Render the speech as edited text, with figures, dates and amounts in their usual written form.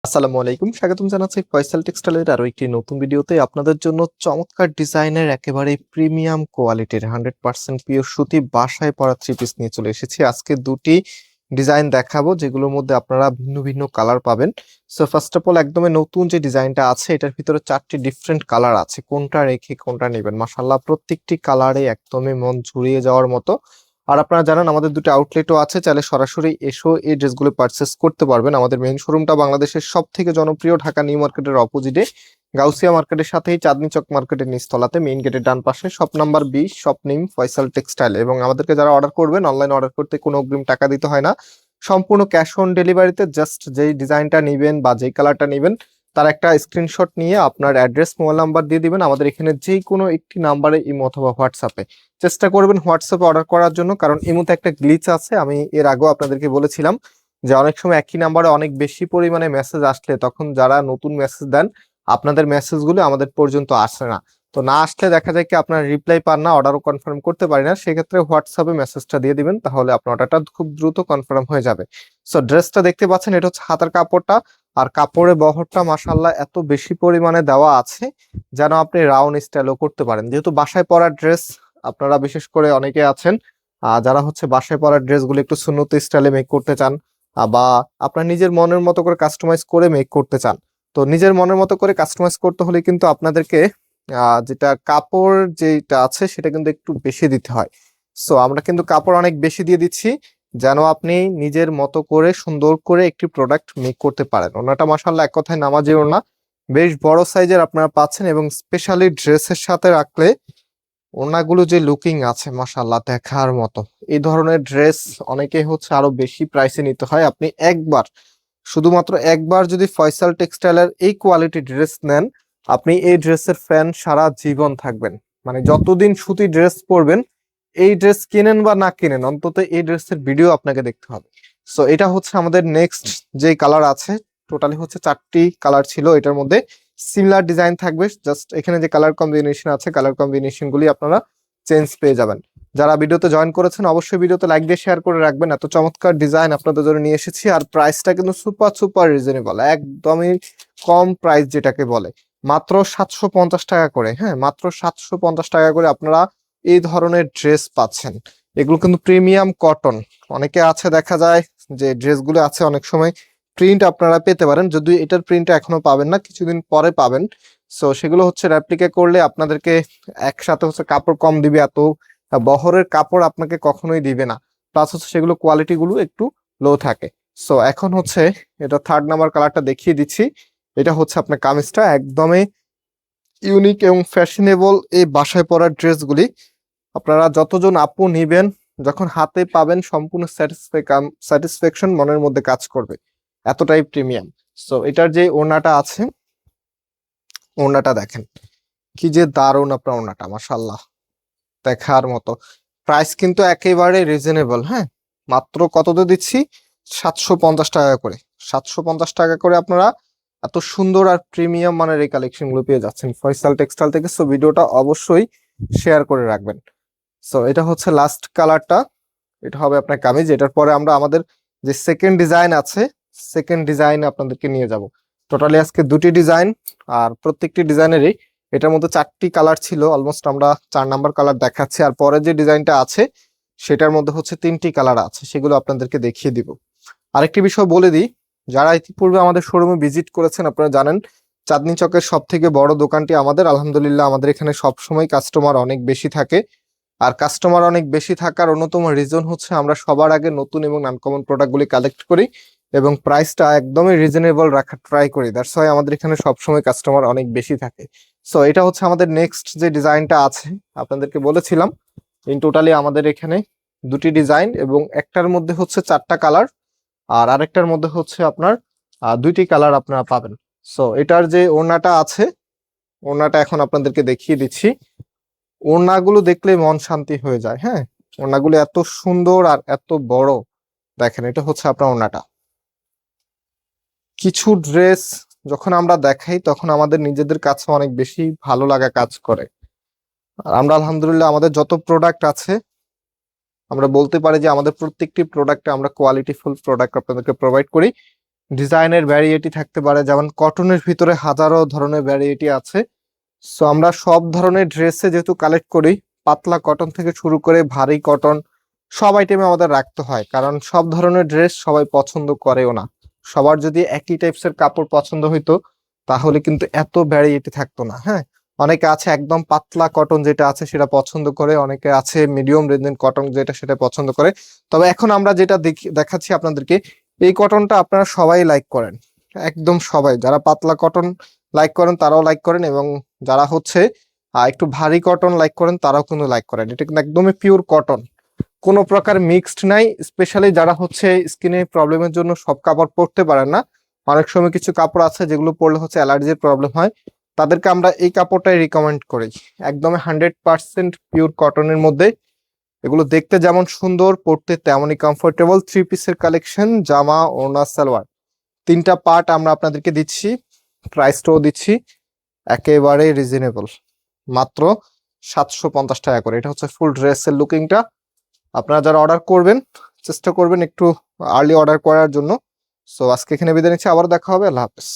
আসসালামু আলাইকুম, স্বাগতম জানাচ্ছি ফয়সাল টেক্সটাইলের আরো একটি নতুন ভিডিওতে। আপনাদের জন্য চমৎকার ডিজাইনের একেবারে প্রিমিয়াম কোয়ালিটির 100% পিওর সুতি বাসায় পরা থ্রি পিস নিয়ে চলে এসেছি। আজকে দুটি ডিজাইন দেখাবো যেগুলোর মধ্যে আপনারা ভিন্ন ভিন্ন কালার পাবেন। সো ফার্স্ট অফ অল একদমই নতুন যে ডিজাইনটা আছে এটার ভিতরে চারটি ডিফারেন্ট কালার আছে, কোনটা রেখে কোনটা নেবেন। মাশাআল্লাহ, প্রত্যেকটি কালারে একদমই মন জুড়িয়ে যাওয়ার মতো। আর আপনারা জানেন আমাদের দুটো আউটলেটও আছে, চাইলে সরাসরি এসেও এই ড্রেসগুলো পারচেস করতে পারবেন। আমাদের মেইন শোরুমটা বাংলাদেশের সব থেকে জনপ্রিয় ঢাকা নিউ মার্কেটের অপোজিটে গাউসিয়া মার্কেটের সাথেই চাঁদনি চক মার্কেটের নিচতলাতে মেইন গেটের ডান পাশে shop number 20, shop name Faisal textile. এবং আমাদেরকে যারা অর্ডার করবেন, অনলাইন অর্ডার করতে কোনো অগ্রিম টাকা দিতে হয় না, সম্পূর্ণ ক্যাশ অন ডেলিভারিতে। জাস্ট যেই ডিজাইনটা নেবেন বা যেই কালারটা নেবেন তার একটা স্ক্রিনশট নিয়ে আপনার অ্যাড্রেস, মোবাইল নাম্বার দিয়ে দিবেন আমাদের এখানে যে কোনো একটি নাম্বারে, ইমো অথবা হোয়াটসঅ্যাপে। চেষ্টা করবেন হোয়াটসঅ্যাপে অর্ডার করার জন্য, কারণ ইমোতে একটা গ্লিচ আছে। আমি এর আগেও আপনাদেরকে বলেছিলাম যে অনেক সময় একই নাম্বারে অনেক বেশি পরিমাণে মেসেজ আসলে তখন যারা নতুন মেসেজ দেন আপনাদের মেসেজগুলো আমাদের পর্যন্ত আসে না। তো না আসলে দেখা যায় কি আপনার রিপ্লাই পান না, অর্ডারও কনফার্ম করতে পারি না। সেক্ষেত্রে হোয়াটসঅ্যাপে মেসেজটা দিয়ে দিবেন, তাহলে আপনার অর্ডারটা খুব দ্রুত কনফার্ম হয়ে যাবে। সো ড্রেসটা দেখতে পাচ্ছেন, এটা হচ্ছে হাতার কাপড়টা। আর কাপড়ের বহরটা মাশাআল্লাহ এত বেশি পরিমাণে দেওয়া আছে যেন আপনি রাউন্ড স্টাইলও করতে পারেন। যেহেতু বাসায় পরা ড্রেস, আপনারা বিশেষ করে অনেকে আছেন যারা হচ্ছে বাসায় পরা ড্রেসগুলো একটু সুন্নত স্টাইলে মেক করতে চান, বা আপনার নিজের মনের মতো করে কাস্টমাইজ করে মেক করতে চান। তো নিজের মনের মতো করে কাস্টমাইজ করতে হলে কিন্তু আপনাদেরকে যেটা কাপড় যেটা আছে সেটা কিন্তু একটু বেশি দিতে হয়। সো আমরা কিন্তু কাপড় অনেক বেশি দিয়ে দিচ্ছি যেন আপনি নিজের মতো করে সুন্দর করে একটি প্রোডাক্ট মেক করতে পারেন। ওনাটা মাশাআল্লাহ এক কথায় নামাজি ওড়না, বেশ বড় সাইজের আপনারা পাচ্ছেন, এবং স্পেশালি ড্রেসের সাথে রাখলে ওড়নাগুলো যে লুকিং আছে মাশাআল্লাহ দেখার মতো। এই ধরনের ড্রেস অনেকে হচ্ছে আরো বেশি প্রাইসে নিতে হয়। আপনি একবার, শুধুমাত্র একবার যদি ফয়সাল টেক্সটাইলের এই কোয়ালিটি ড্রেস নেন, আপনি এই ড্রেসের ফ্যান সারা জীবন থাকবেন। মানে যতদিন সুতি ড্রেস পরবেন, এই ড্রেস কিনেন বা না কিনেন, অন্তত এই ড্রেসের ভিডিও আপনাকে দেখতে হবে। সো এটা হচ্ছে আমাদের নেক্সট যে কালার আছে। টোটালি হচ্ছে চারটি কালার ছিল, এটার মধ্যে সিমিলার ডিজাইন থাকবে। জাস্ট এখানে যে কালার কম্বিনেশন আছে, কালার কম্বিনেশন গুলি আপনারা চেঞ্জ পেয়ে যাবেন। যারা ভিডিওতে জয়েন করেছেন অবশ্যই ভিডিওতে লাইক দিয়ে শেয়ার করে রাখবেন। এত চমৎকার ডিজাইন আপনাদের জন্য নিয়ে এসেছি, আর প্রাইসটা কিন্তু সুপার সুপার রিজনেবল, একদমই কম প্রাইস যেটাকে বলে। মাত্র 750 টাকা করে, হ্যাঁ মাত্র 750 টাকা করে আপনারা এই ধরনের ড্রেস পাচ্ছেন। এগুলো কিন্তু প্রিমিয়াম কটন। অনেকে আছে দেখা যায় যে ড্রেসগুলো আছে অনেক সময় প্রিন্ট আপনারা পেতে পারেন, যদি এটার প্রিন্টটা এখনো পাবেন না, কিছুদিন পরে পাবেন। সো সেগুলো হচ্ছে রেপ্লিকা করলে আপনাদেরকে একসাথে হচ্ছে কাপড় কম দিবে, এত বহরের কাপড় আপনাকে কখনোই দিবে না। প্লাস হচ্ছে সেগুলো কোয়ালিটি গুলো একটু লো থাকে। সো এখন হচ্ছে এটা থার্ড নাম্বার কালারটা দেখিয়ে দিচ্ছি। এটা হচ্ছে আপনার কামিজটা, একদমই ইউনিক এবং ফ্যাশনেবল এই বাসায় পরার ড্রেসগুলি আপনারা যতজন আপু নিবেন, যখন হাতে পাবেন সম্পূর্ণ স্যাটিসফ্যাকশন মনের মধ্যে কাজ করবে, এতটাই প্রিমিয়াম। সো এটার যে ওড়নাটা আছে, ওড়নাটা দেখেন কি যে দারুণ আপনার ওড়নাটা, মাশাআল্লাহ দেখার মতো। প্রাইস কিন্তু একেবারে রিজনেবল, হ্যাঁ মাত্র কততে দিচ্ছি, 750 টাকা করে। 750 টাকা করে আপনারা এত সুন্দর আর প্রিমিয়াম মানের এই কালেকশন গুলো পেয়ে যাচ্ছেন ফয়সাল টেক্সটাইল থেকে। সো ভিডিওটা অবশ্যই শেয়ার করে রাখবেন। সো এটা হচ্ছে লাস্ট কালারটা, এটা হবে আপনার কামিজ। এটার পরে আমরা আমাদের যে সেকেন্ড ডিজাইন আছে, সেকেন্ড ডিজাইন আপনাদেরকে নিয়ে যাব। টোটালি আজকে দুটি ডিজাইন, আর প্রত্যেকটি ডিজাইনেরই এটার মধ্যে চারটি কালার ছিল, অলমোস্ট আমরা 4 নাম্বার কালার দেখাচ্ছি। আর পরে যে ডিজাইনটা আছে সেটার মধ্যে হচ্ছে 3টি কালার আছে, সেগুলো আপনাদেরকে দেখিয়ে দিব। আরেকটি বিষয় বলে দিই, যারা ইতিপূর্বে আমাদের শোরুমে ভিজিট করেছেন আপনারা জানেন চাঁদনি চকের সব থেকে বড় দোকানটি আমাদের। আলহামদুলিল্লাহ আমাদের এখানে সবসময় কাস্টমার অনেক বেশি থাকে। আর কাস্টমার অনেক বেশি থাকার অন্যতম রিজন হচ্ছে আমরা সবার আগে নতুন এবং আনকমন প্রোডাক্টগুলি কালেক্ট করি এবং প্রাইসটা একদমই রিজনেবল রাখার ট্রাই করি। দ্যাটস ওয়াই আমাদের এখানে সবসময় কাস্টমার অনেক বেশি থাকে। সো এটা হচ্ছে আমাদের নেক্সট যে ডিজাইনটা আছে, আপনাদেরকে বলেছিলাম ইন টোটালি আমাদের এখানে দুটি ডিজাইন, এবং একটার মধ্যে হচ্ছে 4টা কালার, আর আরেকটার মধ্যে হচ্ছে আপনার 2টি কালার আপনারা পাবেন। সো এটার যে ওড়নাটা আছে, ওড়নাটা এখন আপনাদেরকে দেখিয়ে দিচ্ছি। ওড়নাগুলো দেখলে মন শান্তি হয়ে যায়, হ্যাঁ ওড়নাগুলো এত সুন্দর আর এত বড়। দেখেন এটা হচ্ছে আপনার ওড়নাটা। কিছু ড্রেস যখন আমরা দেখাই তখন আমাদের নিজেদের কাছে অনেক বেশি ভালো লাগা কাজ করে। আর আমরা আলহামদুলিল্লাহ আমাদের যত প্রোডাক্ট আছে আমরা বলতে পারি যে আমাদের প্রত্যেকটি প্রোডাক্টে আমরা কোয়ালিটিফুল প্রোডাক্ট আপনাদেরকে প্রোভাইড করি। ডিজাইনের ভ্যারিয়েটি থাকতে পারে, যেমন কটনের ভিতরে হাজারো ধরনের ভ্যারিয়েটি আছে। সো আমরা সব ধরনের ড্রেসে যেহেতু কালেক্ট করি, পাতলা কটন থেকে শুরু করে ভারী কটন সব আইটেমে আমাদের রাখতে হয়, কারণ সব ধরনের ড্রেস সবাই পছন্দ করেও না। সবার যদি একই টাইপসের কাপড় পছন্দ হইতো তাহলে কিন্তু এত ভ্যারিয়েটি থাকতো না। হ্যাঁ, অনেকে আছে একদম পাতলা কটন যেটা আছে সেটা পছন্দ করে, অনেকে আছে মিডিয়াম রেঞ্জের কটন যেটা সেটা পছন্দ করে। তবে এখন আমরা যেটা দেখাচ্ছি আপনাদেরকে, এই কটনটা আপনারা সবাই লাইক করেন, একদম সবাই। যারা পাতলা কটন লাইক করেন তারাও লাইক করেন, এবং যারা হচ্ছে একটু ভারী কটন লাইক করেন তারাও কিন্তু লাইক করেন। এটা কিন্তু একদমই পিওর কটন, কোনো প্রকার মিক্সড নাই। স্পেশালি যারা হচ্ছে স্কিনের প্রবলেমের জন্য সব কাপড় পরতে পারেন না, অনেক সময় কিছু কাপড় আছে যেগুলো পরলে হচ্ছে অ্যালার্জির প্রবলেম হয়, তাদেরকে আমরা এই কাপড়টাই রিকমেন্ড করি। একদম 100% পিওর কটনের মধ্যে, এগুলো দেখতে যেমন সুন্দর, পরতে তেমনই কমফোর্টেবল। 3 পিসের কালেকশন, জামা, ওড়না, সালোয়ার, 3টা পার্ট আমরা আপনাদেরকে দিচ্ছি। প্রাইসটাও দিচ্ছি একেবারে রিজনেবল, মাত্র 750 টাকা করে। এটা হচ্ছে ফুল ড্রেসের লুকিংটা। আপনারা যারা অর্ডার করবেন চেষ্টা করবেন একটু আর্লি অর্ডার করার জন্য। সো আজকে এখানে বিদায় নিচ্ছি, আবার দেখা হবে। আল্লাহ হাফেজ।